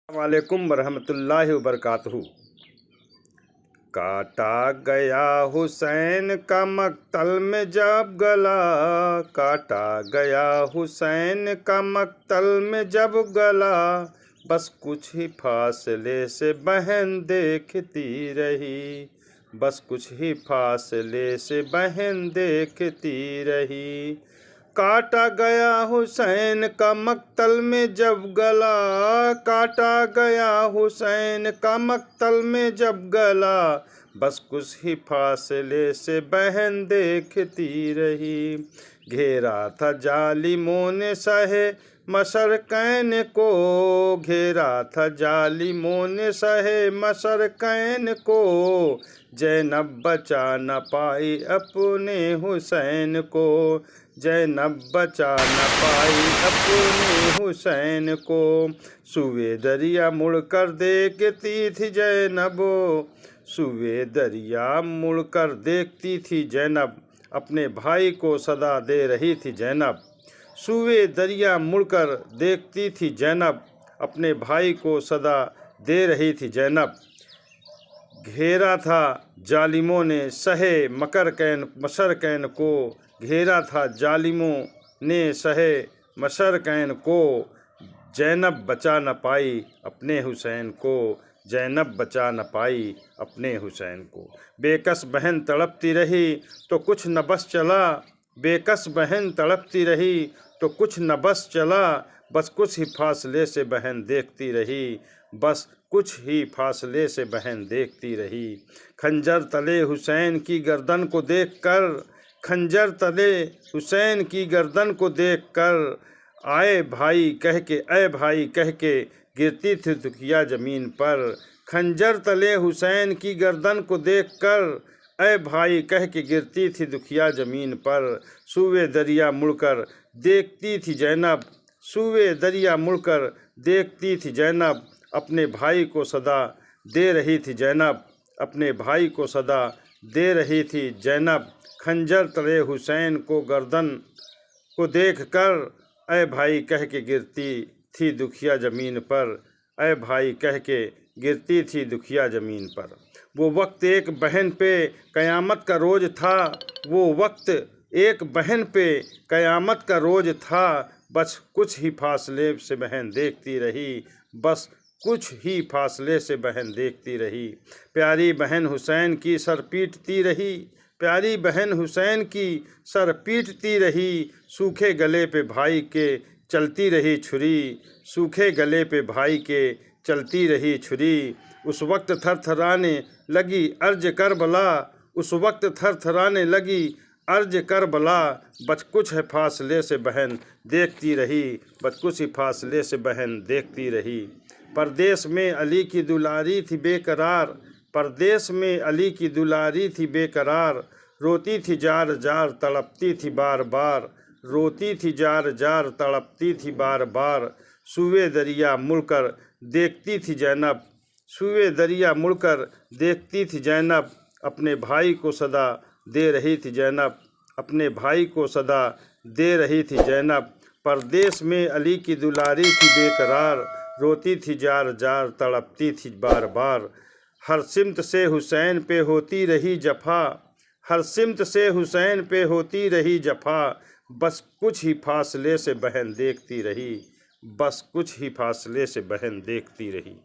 वालेकुम वरहमतुल्लाहि वबरकातुहू। काटा गया हुसैन का मक्तल में जब गला, काटा गया हुसैन का मक्तल में जब गला, बस कुछ ही फासले से बहन देखती रही, बस कुछ ही फासले से बहन देखती रही। काटा गया हुसैन का मक्तल में जब गला, काटा गया हुसैन का मक्तल में जब गला, बस कुछ ही फासले से बहन देखती रही। घेरा था जालिमों ने सहे मशरकैन को, घेरा था जालिमों ने सहे मशरकैन को, ज़ैनब बचा न पाई अपने हुसैन को, ज़ैनब बचा न पाई अपने हुसैन को। सुवे दरिया मुड़कर देखती थी ज़ैनब, सुवे दरिया मुड़कर देखती थी ज़ैनब, अपने भाई को सदा दे रही थी ज़ैनब। सुवे दरिया मुड़कर देखती थी ज़ैनब, अपने भाई को सदा दे रही थी ज़ैनब। घेरा था जालिमों ने सहे मशरकैन को, घेरा था जालिमों ने सहे मशरकैन को, ज़ैनब बचा न पाई अपने हुसैन को, ज़ैनब बचा न पाई अपने हुसैन को। बेकस बहन तड़पती रही तो कुछ न बस चला, बेकस बहन तड़पती रही तो कुछ न बस चला, बस कुछ ही फासले से बहन देखती रही, बस कुछ ही फासले से बहन देखती रही। खंजर तले हुसैन की गर्दन को देखकर, खंजर तले हुसैन की गर्दन को देखकर, आए भाई कह के ऐ भाई कह के गिरती थी दुखिया ज़मीन पर। खंजर तले हुसैन की गर्दन को देखकर, ऐ भाई कह के गिरती थी दुखिया ज़मीन पर। सूवे दरिया मुड़कर देखती थी ज़ैनब, सूवे दरिया मुड़कर देखती थी ज़ैनब, अपने भाई को सदा दे रही थी ज़ैनब, अपने भाई को सदा दे रही थी ज़ैनब। खंजर तले हुसैन को गर्दन को देखकर, ऐ भाई कह के गिरती थी दुखिया ज़मीन पर, ऐ भाई कह के गिरती थी दुखिया ज़मीन पर। वो वक्त एक बहन पे क़यामत का रोज़ था, वो वक्त एक बहन पे क़यामत का रोज़ था, बस कुछ ही फासले से बहन देखती रही, बस कुछ ही फासले से बहन देखती रही। प्यारी बहन हुसैन की सर पीटती रही, प्यारी बहन हुसैन की सर पीटती रही, सूखे गले पे भाई के चलती रही छुरी, सूखे गले पे भाई के चलती रही छुरी। उस वक्त थरथराने लगी अर्ज करबला, उस वक्त थरथराने लगी अर्ज करबला, बस कुछ है फासले से बहन देखती रही, बस कुछ ही फासले से बहन देखती रही। परदेश में अली की दुलारी थी बेकरार, परदेश में अली की दुलारी थी बेकरार, रोती थी जार जार तड़पती थी बार बार, रोती थी जार जार तड़पती थी बार बार। सूवे दरिया मुड़कर देखती थी ज़ैनब, सूवे दरिया मुड़कर देखती थी ज़ैनब, अपने भाई को सदा दे रही थी ज़ैनब, अपने भाई को सदा दे रही थी ज़ैनब। परदेश में अली की दुलारी थी बेकरार, रोती थी जार जार तड़पती थी बार बार। हर सिमत से हुसैन पे होती रही जफ़ा, हर सिमत से हुसैन पे होती रही जफ़ा, बस कुछ ही फासले से बहन देखती रही, बस कुछ ही फासले से बहन देखती रही।